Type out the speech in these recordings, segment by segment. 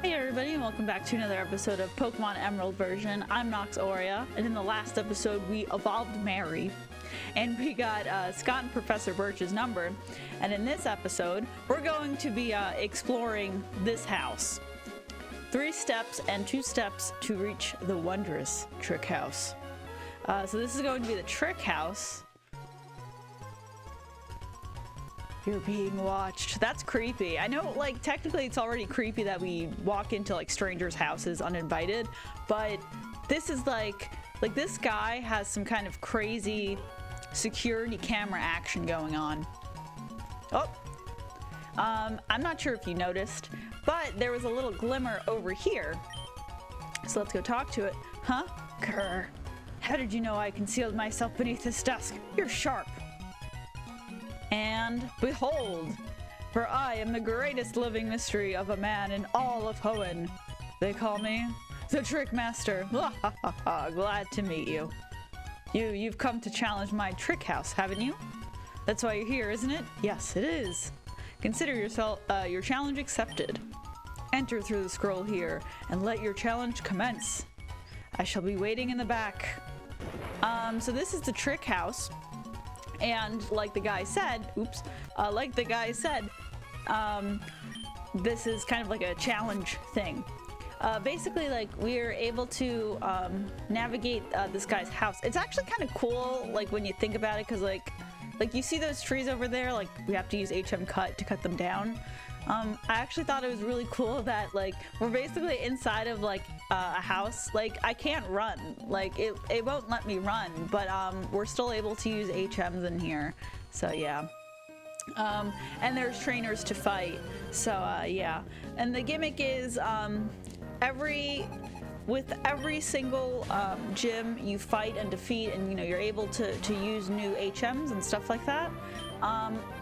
Hey everybody, and welcome back to another episode of Pokemon Emerald version. I'm Nox Aurea, and in the last episode we evolved Mary, and we got Scott and Professor Birch's number. And in this episode, we're going to be exploring this house. 3 steps and 2 steps to reach the wondrous Trick House. So this is going to be the Trick House. You're being watched. That's creepy. I know, like, technically it's already creepy that we walk into, like, strangers' houses uninvited, but this is like this guy has some kind of crazy security camera action going on. Oh, I'm not sure if you noticed, but there was a little glimmer over here. So let's go talk to it. Huh? Grr. How did you know I concealed myself beneath this dusk? You're sharp. And behold, for I am the greatest living mystery of a man in all of Hoenn. They call me the Trick Master. Glad to meet you. You've come to challenge my Trick House, haven't you? That's why you're here, isn't it? Yes, it is. Consider yourself your challenge accepted. Enter through the scroll here and let your challenge commence. I shall be waiting in the back. So this is the Trick House. And like the guy said, this is kind of like a challenge thing. Basically, like, we're able to navigate this guy's house. It's actually kind of cool, like, when you think about it, because like you see those trees over there, like, we have to use HM cut to cut them down. I actually thought it was really cool that, like, we're basically inside of, like, a house. Like, I can't run. Like, it won't let me run, but we're still able to use HMs in here. So, yeah. And there's trainers to fight. So, yeah. And the gimmick is with every single gym you fight and defeat, and, you know, you're able to use new HMs and stuff like that.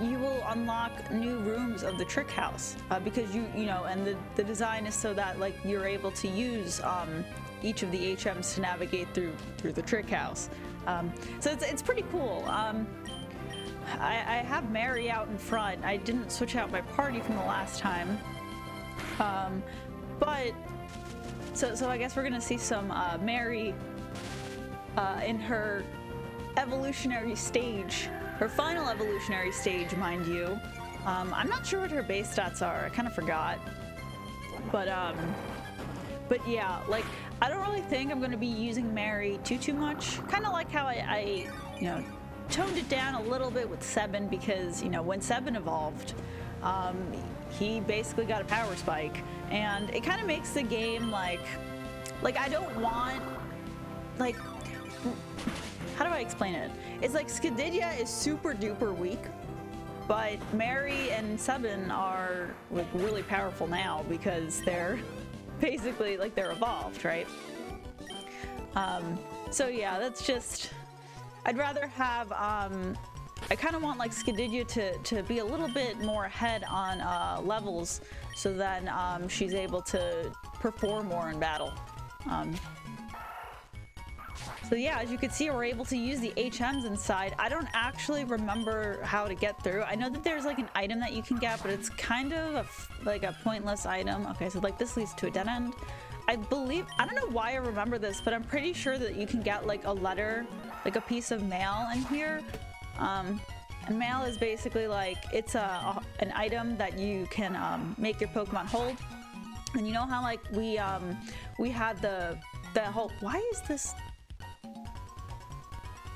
You will unlock new rooms of the Trick House because you know, and the design is so that, like, you're able to use each of the HMs to navigate through the Trick House. So it's pretty cool. I have Mary out in front. I didn't switch out my party from the last time, but so I guess we're gonna see some Mary in her evolutionary stage. Her final evolutionary stage, mind you. I'm not sure what her base stats are. I kind of forgot. But yeah, like, I don't really think I'm going to be using Mary too much. Kind of like how I you know, toned it down a little bit with Sebin, because, you know, when Sebin evolved, he basically got a power spike, and it kind of makes the game like I don't want, like, how do I explain it? It's like Skadidia is super duper weak, but Mary and Sebin are, like, really powerful now because they're basically, like, they're evolved, right? So yeah, that's just, I'd rather have, I kind of want, like, Skadidia to be a little bit more ahead on levels, so then she's able to perform more in battle. So yeah, as you can see, we're able to use the HMs inside. I don't actually remember how to get through. I know that there's, like, an item that you can get, but it's kind of like a pointless item. Okay, so, like, this leads to a dead end. I don't know why I remember this, but I'm pretty sure that you can get, like, a letter, like a piece of mail in here. And mail is basically, like, it's an item that you can make your Pokemon hold. And you know how, like, we had the whole, why is this?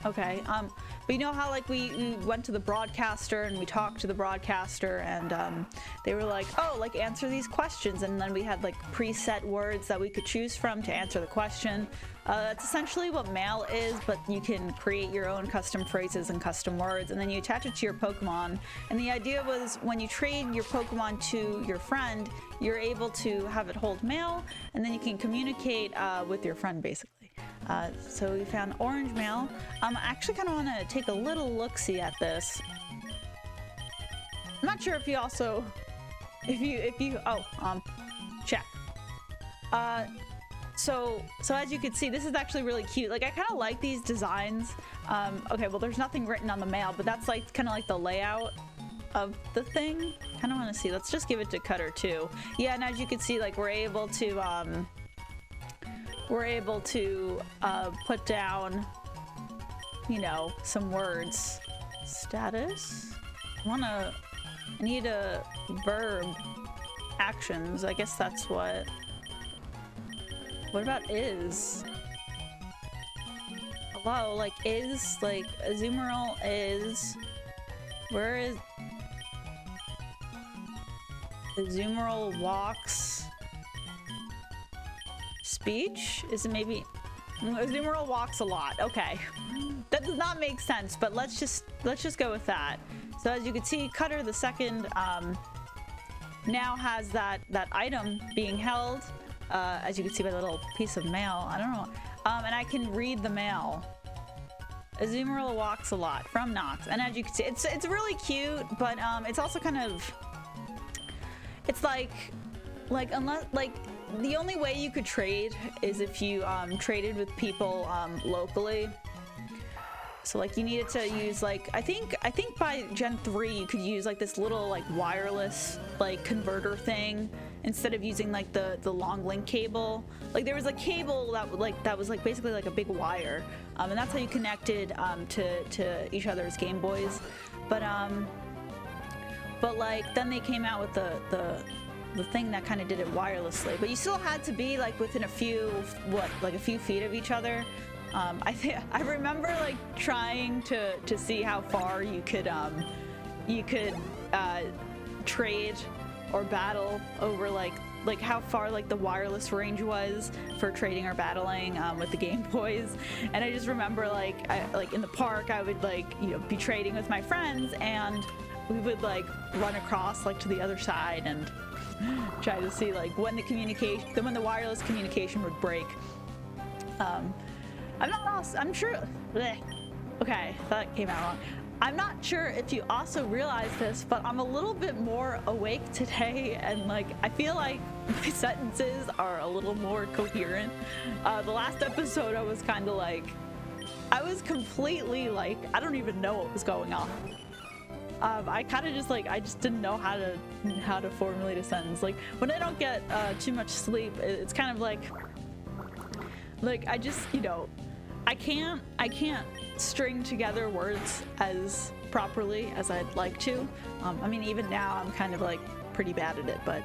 Okay, but you know how, like, we went to the broadcaster and we talked to the broadcaster, and they were like, oh, like, answer these questions, and then we had, like, preset words that we could choose from to answer the question. That's essentially what mail is, but you can create your own custom phrases and custom words, and then you attach it to your Pokemon. And the idea was, when you trade your Pokemon to your friend, you're able to have it hold mail, and then you can communicate with your friend, basically. So we found orange mail. I actually kind of want to take a little look-see at this. I'm not sure if you also, check. So as you can see, this is actually really cute. Like, I kind of like these designs. Okay, well, there's nothing written on the mail, but that's, like, kind of like the layout. of the thing. Kind of want to see. Let's just give it to Cutter too. Yeah, and as you can see, like we're able to put down, you know, some words. Status. I need a verb. Actions. I guess that's what. What about is? Hello, like is, like Azumarill is. Where is Azumarill walks? Speech? Is it maybe Azumarill walks a lot? Okay, that does not make sense, but let's just go with that. So as you can see, Cutter the second now has that item being held. As you can see by the little piece of mail. I don't know. And I can read the mail. Azumarill walks a lot from Nox, and as you can see, it's really cute, but it's also kind of, it's like unless like the only way you could trade is if you traded with people locally. So like you needed to use like I think by Gen 3 you could use like this little like wireless like converter thing instead of using like the long link cable. Like there was a cable that was like basically like a big wire, and that's how you connected to each other's Game Boys. But like then they came out with the thing that kind of did it wirelessly, but you still had to be like within a few feet of each other. I remember like trying to see how far you could trade or battle over like how far like the wireless range was for trading or battling with the Game Boys. And I just remember like in the park I would like, you know, be trading with my friends, and we would like run across like to the other side and try to see like when the wireless communication would break. I'm sure. Bleh. Okay, that came out wrong. I'm not sure if you also realize this, but I'm a little bit more awake today, and like I feel like my sentences are a little more coherent. The last episode I was kind of like, I was completely like, I don't even know what was going on. I kind of just like, I just didn't know how to formulate a sentence. Like when I don't get too much sleep, it's kind of like I just, you know, I can't string together words as properly as I'd like to. I mean, even now I'm kind of like pretty bad at it, but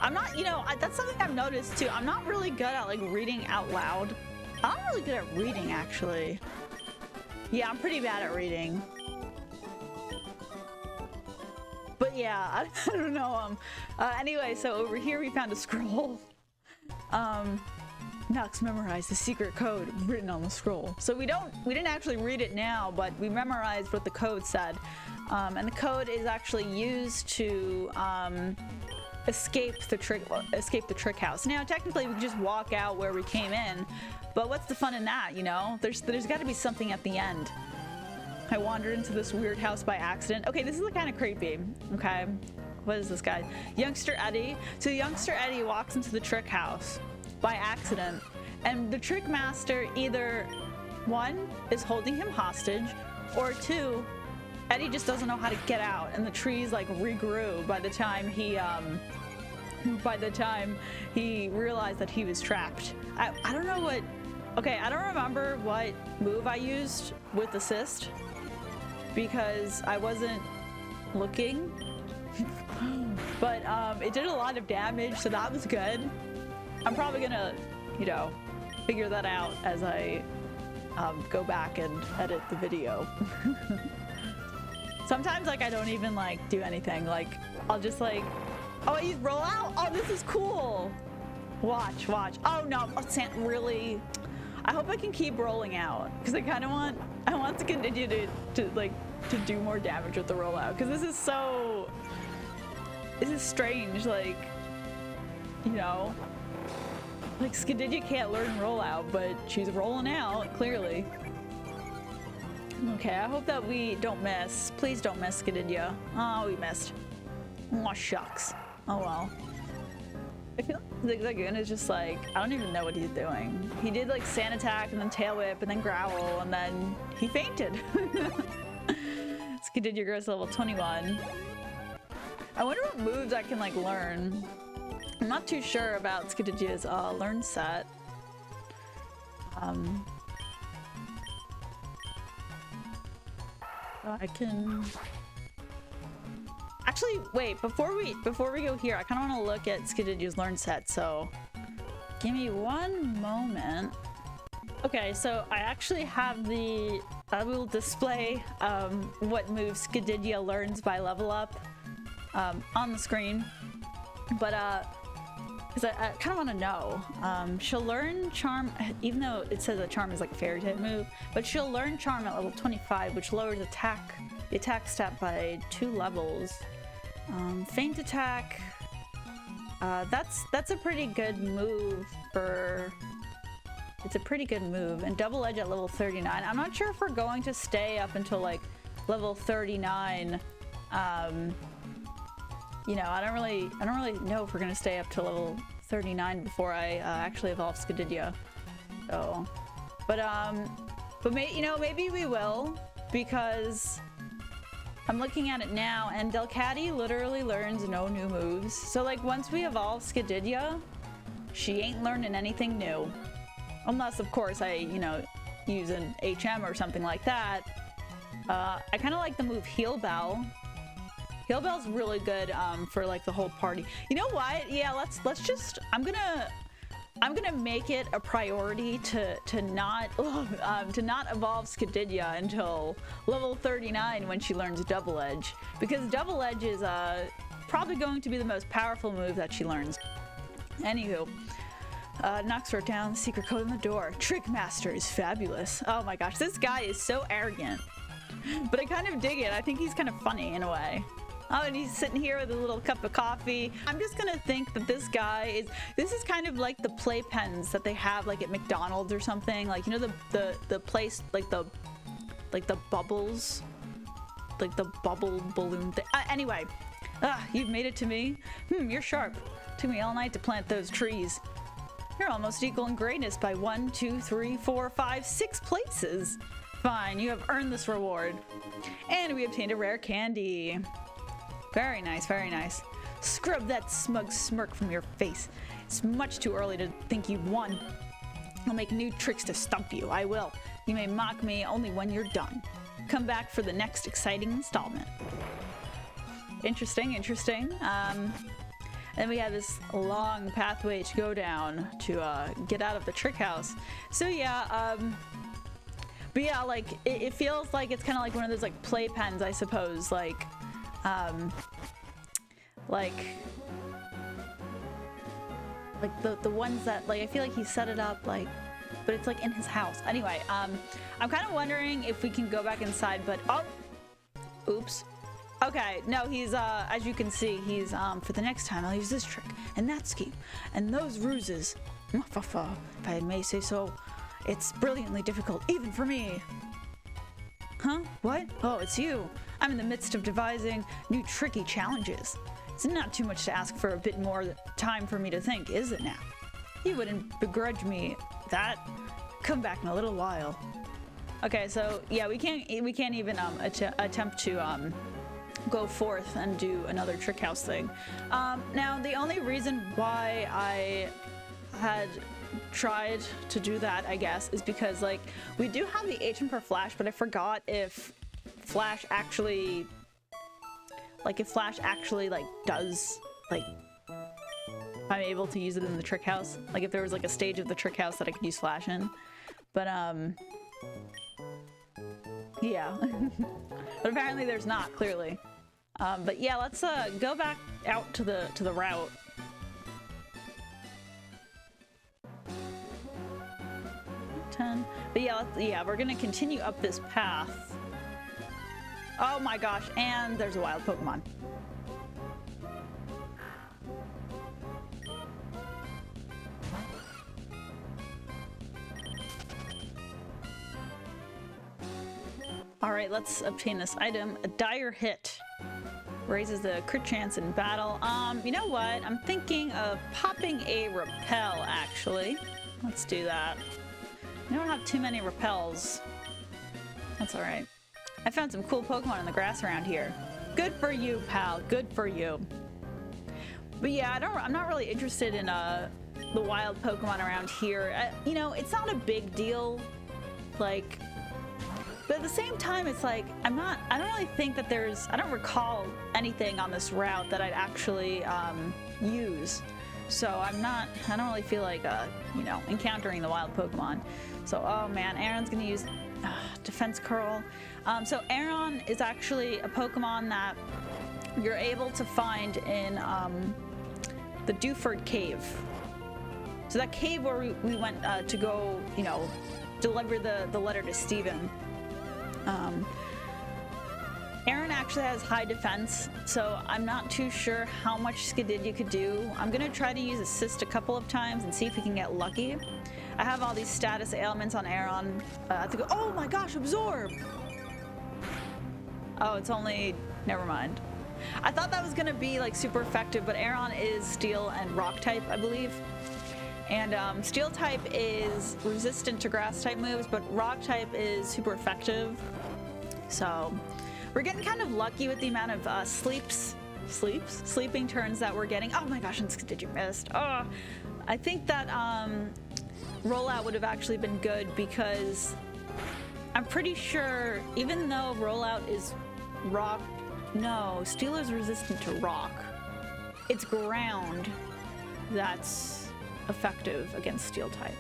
I'm not, you know, that's something I've noticed too. I'm not really good at like reading out loud. I'm not really good at reading, actually. Yeah, I'm pretty bad at reading. But yeah, I don't know. Anyway, so over here we found a scroll. Nux memorized the secret code written on the scroll. So we didn't actually read it now, but we memorized what the code said. And the code is actually used to escape the trick house. Now, technically, we could just walk out where we came in, but what's the fun in that? You know, there's got to be something at the end. I wandered into this weird house by accident. Okay, this is kind of creepy. Okay, what is this guy? Youngster Eddie. So Youngster Eddie walks into the trick house by accident, and the trick master either one is holding him hostage, or two, Eddie just doesn't know how to get out, and the trees like regrew by the time he realized that he was trapped. I don't know what. Okay, I don't remember what move I used with assist because I wasn't looking, but it did a lot of damage, so that was good. I'm probably gonna, you know, figure that out as I go back and edit the video. Sometimes like I don't even like do anything. Like I'll just like, oh, I use rollout. Oh, this is cool. Watch. Oh no, really. I hope I can keep rolling out because I want to continue to do more damage with the rollout, because this is strange. Like, you know. Like, Skididya can't learn rollout, but she's rolling out, clearly. Okay, I hope that we don't miss. Please don't miss, Skididya. Oh, we missed. Oh, shucks. Oh, well. I feel like Zigzagoon is just like, I don't even know what he's doing. He did, like, Sand Attack, and then Tail Whip, and then Growl, and then he fainted. Skididya grows to level 21. I wonder what moves I can like learn. I'm not too sure about Skididya's learn set. I can actually wait before we go here. I kind of want to look at Skididya's learn set, so give me one moment. Okay, so I actually have the I will display what moves Skididya learns by level up on the screen, but because I kind of want to know. She'll learn Charm, even though it says that Charm is like a fairy type move, but she'll learn Charm at level 25, which lowers the attack stat by 2 levels. Feint Attack, that's a pretty good move for... It's a pretty good move. And Double Edge at level 39. I'm not sure if we're going to stay up until like level 39. You know, I don't really know if we're gonna stay up to level 39 before I actually evolve Skididya. So, but you know, maybe we will, because I'm looking at it now, and Delcatty literally learns no new moves. So like once we evolve Skididya, she ain't learning anything new, unless of course I, you know, use an HM or something like that. I kind of like the move Heal Bell. Heal Bell's really good for like the whole party. You know what? Yeah, let's just I'm gonna make it a priority to not evolve Skididya until level 39 when she learns Double Edge, because Double Edge is probably going to be the most powerful move that she learns. Anywho, knocks her down. Secret code on the door. Trick Master is fabulous. Oh my gosh, this guy is so arrogant, but I kind of dig it. I think he's kind of funny in a way. Oh, and he's sitting here with a little cup of coffee. I'm just gonna think that this guy this is kind of like the playpens that they have like at McDonald's or something. Like, you know, the place, like the bubbles, like the bubble balloon thing. Anyway, you've made it to me. You're sharp. Took me all night to plant those trees. You're almost equal in greatness by 1, 2, 3, 4, 5, 6 places. Fine, you have earned this reward. And we obtained a rare candy. Very nice, very nice. Scrub that smug smirk from your face. It's much too early to think you've won. I'll make new tricks to stump you. I will. You may mock me only when you're done. Come back for the next exciting installment. Interesting, interesting. Then we have this long pathway to go down to get out of the trick house. So yeah, but yeah, like it feels like it's kind of like one of those like playpens, I suppose, like the ones that, like, I feel like he set it up, like, but it's like in his house. Anyway, I'm kind of wondering if we can go back inside, but oh, oops. Okay, no, he's as you can see, he's for the next time I'll use this trick and that scheme and those ruses. If I may say so, it's brilliantly difficult even for me. Huh? What? Oh, it's you. I'm in the midst of devising new tricky challenges. It's not too much to ask for a bit more time for me to think, is it now? You wouldn't begrudge me that? Come back in a little while. Okay, so yeah, we can't even attempt to go forth and do another trick house thing. Now the only reason why I had tried to do that, I guess, is because like we do have the HM for Flash, but I forgot if Flash actually like does, like, I'm able to use it in the trick house, like if there was like a stage of the trick house that I could use Flash in, but yeah. But apparently there's not, clearly. But yeah, let's go back out to the route. But yeah, we're gonna continue up this path. Oh my gosh, and there's a wild Pokemon. Alright, let's obtain this item. A dire hit. Raises the crit chance in battle. You know what? I'm thinking of popping a repel, actually. Let's do that. I don't have too many repels. That's alright. I found some cool Pokemon in the grass around here. Good for you, pal. Good for you. But yeah, I'm not really interested in the wild Pokemon around here. You know, it's not a big deal. Like, but at the same time, it's like I don't really think that I don't recall anything on this route that I'd actually use. So I don't really feel like you know, encountering the wild Pokemon. So oh man, Aaron's gonna use Defense Curl. So Aaron is actually a Pokemon that you're able to find in the Dewford Cave. So that cave where we went to go, you know, deliver the letter to Steven. Aaron actually has high defense, so I'm not too sure how much Skididya could do. I'm gonna try to use Assist a couple of times and see if we can get lucky. I have all these status ailments on Aaron. To go. Oh my gosh, Absorb! Oh, it's only. Never mind. I thought that was gonna be like super effective, but Aaron is Steel and Rock type, I believe. And Steel type is resistant to Grass type moves, but Rock type is super effective. So we're getting kind of lucky with the amount of sleeping turns that we're getting. Oh my gosh, and Skididya missed. Oh, I think that rollout would have actually been good because I'm pretty sure even though rollout is rock, no, Steel is resistant to rock. It's ground that's effective against Steel type.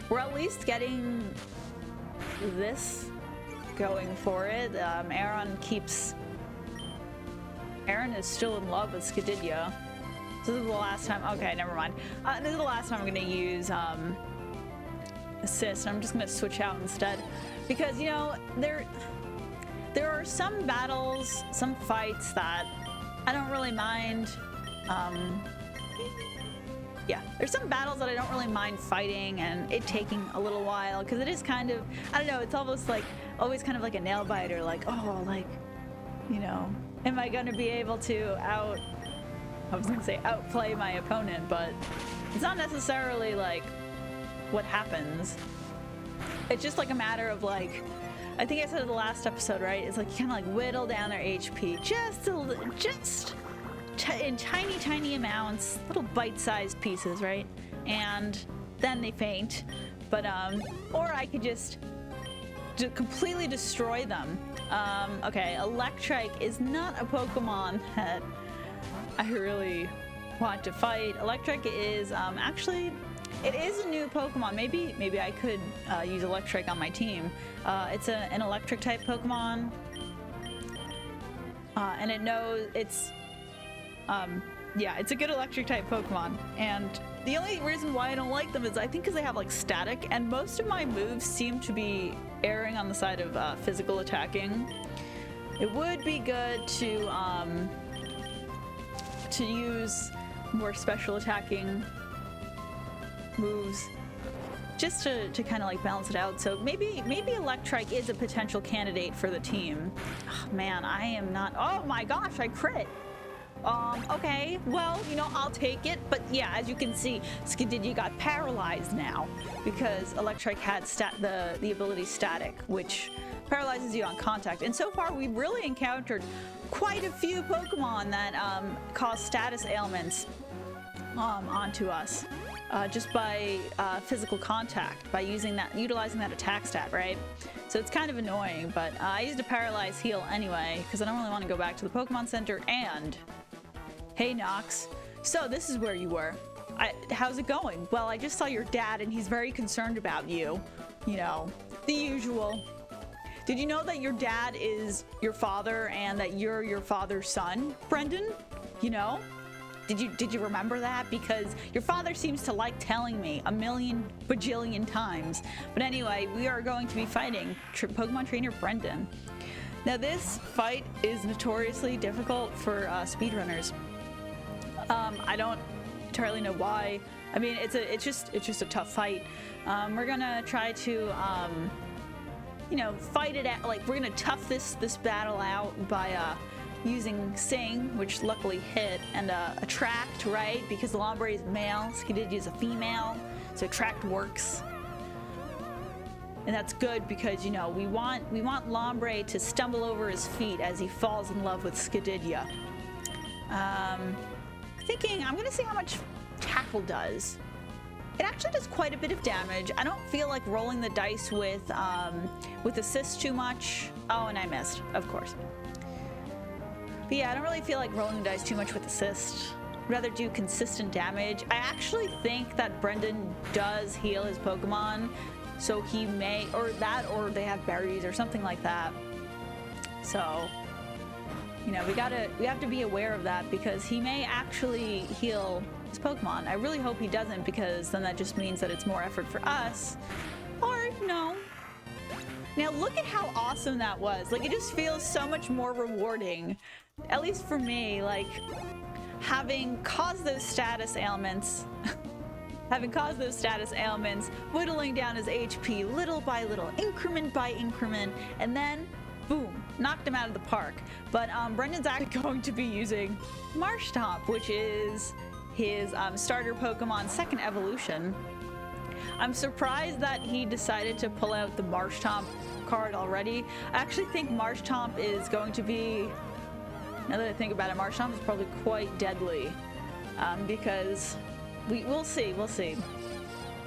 We're at least getting this going for it. Aaron is still in love with Skididya. So this is the last time. Okay, never mind. This is the last time I'm going to use Assist. I'm just going to switch out instead because, you know, there are some battles, some fights that I don't really mind. Yeah, there's some battles that I don't really mind fighting and it taking a little while because it is kind of, I don't know, it's almost like, always kind of like a nail biter, like, oh, like, you know, am I going to be able to outplay my opponent, but it's not necessarily like what happens. It's just like a matter of like, I think I said in the last episode, right? It's like you kind of like whittle down their HP in tiny amounts, little bite-sized pieces, right? And then they faint. But or I could just completely destroy them. Okay, Electrike is not a Pokemon that I really want to fight. Electrike is actually, it is a new Pokemon. Maybe I could use Electrike on my team. It's an electric type Pokemon, and it knows it's. Yeah, it's a good electric type Pokemon, and the only reason why I don't like them is I think because they have like static, and most of my moves seem to be erring on the side of physical attacking. It would be good to use more special attacking moves just to kind of like balance it out. So maybe Electrike is a potential candidate for the team. Oh, man, I am not. Oh my gosh, I crit. Okay, well, you know, I'll take it. But yeah, as you can see, Skididya got paralyzed now because Electrike had the ability Static, which paralyzes you on contact. And so far, we've really encountered quite a few Pokemon that cause status ailments onto us just by physical contact, by utilizing that attack stat, right? So it's kind of annoying, but I used a Paralyze Heal anyway because I don't really want to go back to the Pokemon Center. And hey, Nox. So this is where you were. How's it going? Well, I just saw your dad and he's very concerned about you. You know, the usual. Did you know that your dad is your father and that you're your father's son, Brendan? You know? Did you remember that? Because your father seems to like telling me a million bajillion times. But anyway, we are going to be fighting Pokemon Trainer Brendan. Now this fight is notoriously difficult for speedrunners. I don't entirely know why. I mean, it's just a tough fight. We're gonna try to you know, fight it out. Like, we're gonna tough this battle out by using Sing, which luckily hit, and Attract, right? Because the Lombre is male, Skididya is a female, so Attract works. And that's good because, you know, we want Lombre to stumble over his feet as he falls in love with Skididya. Thinking I'm gonna see how much tackle does. It actually does quite a bit of damage. I don't feel like rolling the dice with assist too much. Oh, and I missed, of course. But yeah, I don't really feel like rolling the dice too much with assist. I'd rather do consistent damage. I actually think that Brendan does heal his Pokemon, so he may, or they have berries or something like that. So, you know, we have to be aware of that because he may actually heal his Pokemon. I really hope he doesn't, because then that just means that it's more effort for us. Or no. Now look at how awesome that was. Like, it just feels so much more rewarding, at least for me, like having caused those status ailments whittling down his HP little by little, increment by increment, and then boom, knocked him out of the park. But Brendan's actually going to be using Marshtomp, which is his starter Pokemon second evolution. I'm surprised that he decided to pull out the Marshtomp card already. I actually think Marshtomp is going to be, now that I think about it, Marshtomp is probably quite deadly, because we'll see.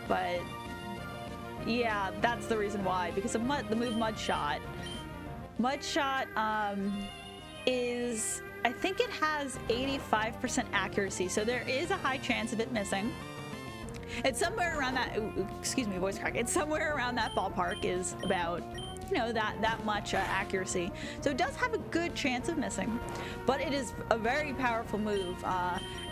But yeah, that's the reason why, because of the move Mudshot. Mudshot is, I think it has 85% accuracy, so there is a high chance of it missing. It's somewhere around that, excuse me, voice crack. It's somewhere around that ballpark, is about, you know, that much accuracy. So it does have a good chance of missing, but it is a very powerful move.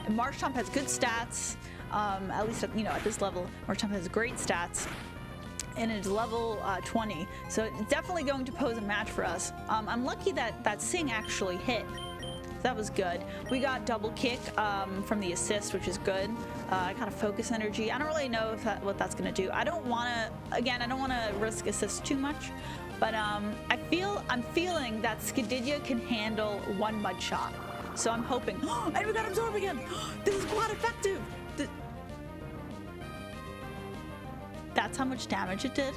Marshtomp has good stats, at least at, you know, at this level. Marshtomp has great stats, and it's level 20, so it's definitely going to pose a match for us. I'm lucky that Sing actually hit. That was good. We got double kick from the assist, which is good. I got a focus energy. I don't really know if what that's gonna do. I don't wanna risk assist too much, but I'm feeling that Skididya can handle one mud shot. So I'm hoping, and we got absorb again. This is quite effective. That's how much damage it did.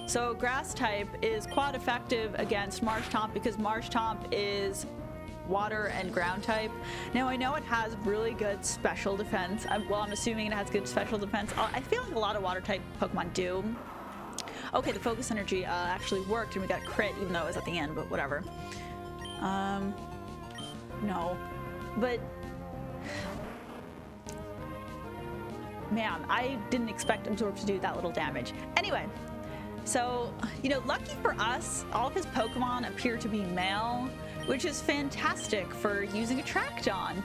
So grass type is quite effective against Marshtomp because Marshtomp is water and ground type. Now I know it has really good special defense. I'm assuming it has good special defense. I feel like a lot of water type Pokemon do. Okay, the focus energy actually worked and we got crit, even though it was at the end, but whatever. No, but man, I didn't expect Absorb to do that little damage. Anyway, so, you know, lucky for us, all of his Pokemon appear to be male, which is fantastic for using a Trackdon.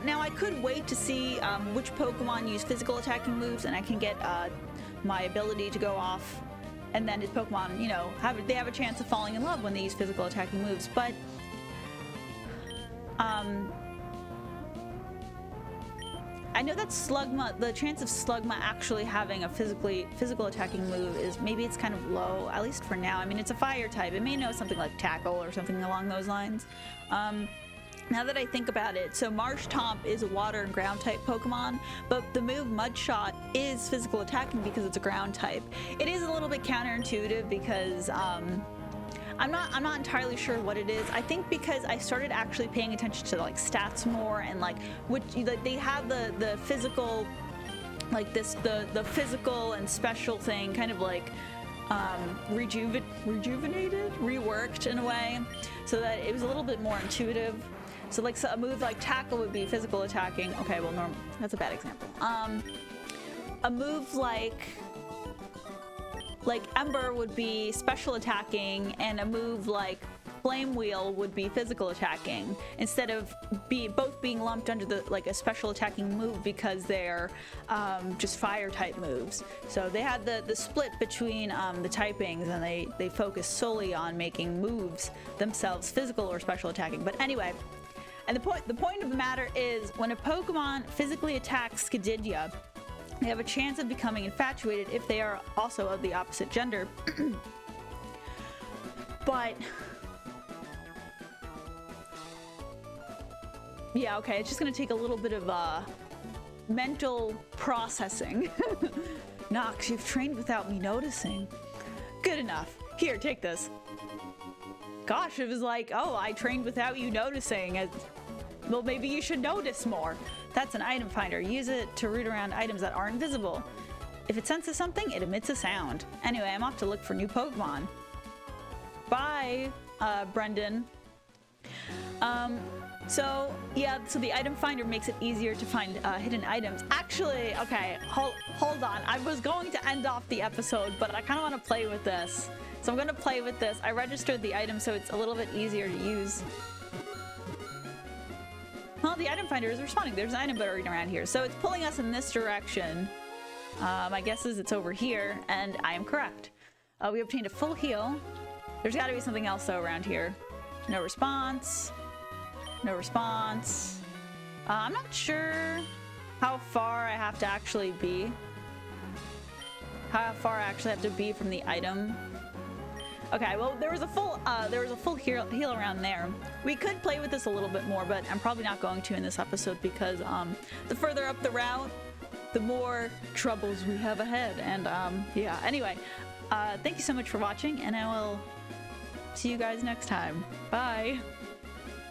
Now, I could wait to see which Pokemon use physical attacking moves, and I can get my ability to go off, and then his Pokemon, you know, they have a chance of falling in love when they use physical attacking moves. But I know that Slugma, the chance of Slugma actually having a physical attacking move is, maybe it's kind of low, at least for now. I mean, it's a fire type. It may know something like Tackle or something along those lines. Now that I think about it, so Marshtomp is a water and ground type Pokemon, but the move Mudshot is physical attacking because it's a ground type. It is a little bit counterintuitive because I'm not entirely sure what it is. I think because I started actually paying attention to like stats more, and like they have the physical, like the physical and special thing kind of like rejuvenated, reworked in a way, so that it was a little bit more intuitive. So like a move like Tackle would be physical attacking. Okay, well, normal. That's a bad example. A move like Ember would be special attacking, and a move like Flame Wheel would be physical attacking, instead of both being lumped under a special attacking move because they're just fire type moves. So they had the split between the typings, and they focus solely on making moves themselves physical or special attacking. But anyway, and the point of the matter is, when a Pokemon physically attacks Skididya, they have a chance of becoming infatuated if they are also of the opposite gender. Yeah, okay, it's just gonna take a little bit of mental processing. Nox, you've trained without me noticing. Good enough. Here, take this. Gosh, it was like, oh, I trained without you noticing. Well, maybe you should notice more. That's an item finder. Use it to root around items that aren't visible. If it senses something, it emits a sound. Anyway, I'm off to look for new Pokemon. Bye, Brendan. So the item finder makes it easier to find hidden items. Actually, okay, hold on. I was going to end off the episode, but I kind of want to play with this. So I'm going to play with this. I registered the item so it's a little bit easier to use. Well, the item finder is responding. There's an item buried around here. So it's pulling us in this direction. My guess is it's over here, and I am correct. We obtained a full heal. There's got to be something else, though, around here. No response. No response. I'm not sure how far I have to actually be. How far I actually have to be from the item. Okay, well, there was a full heal around there. We could play with this a little bit more, but I'm probably not going to in this episode because the further up the route, the more troubles we have ahead. And yeah, anyway, thank you so much for watching, and I will see you guys next time. Bye.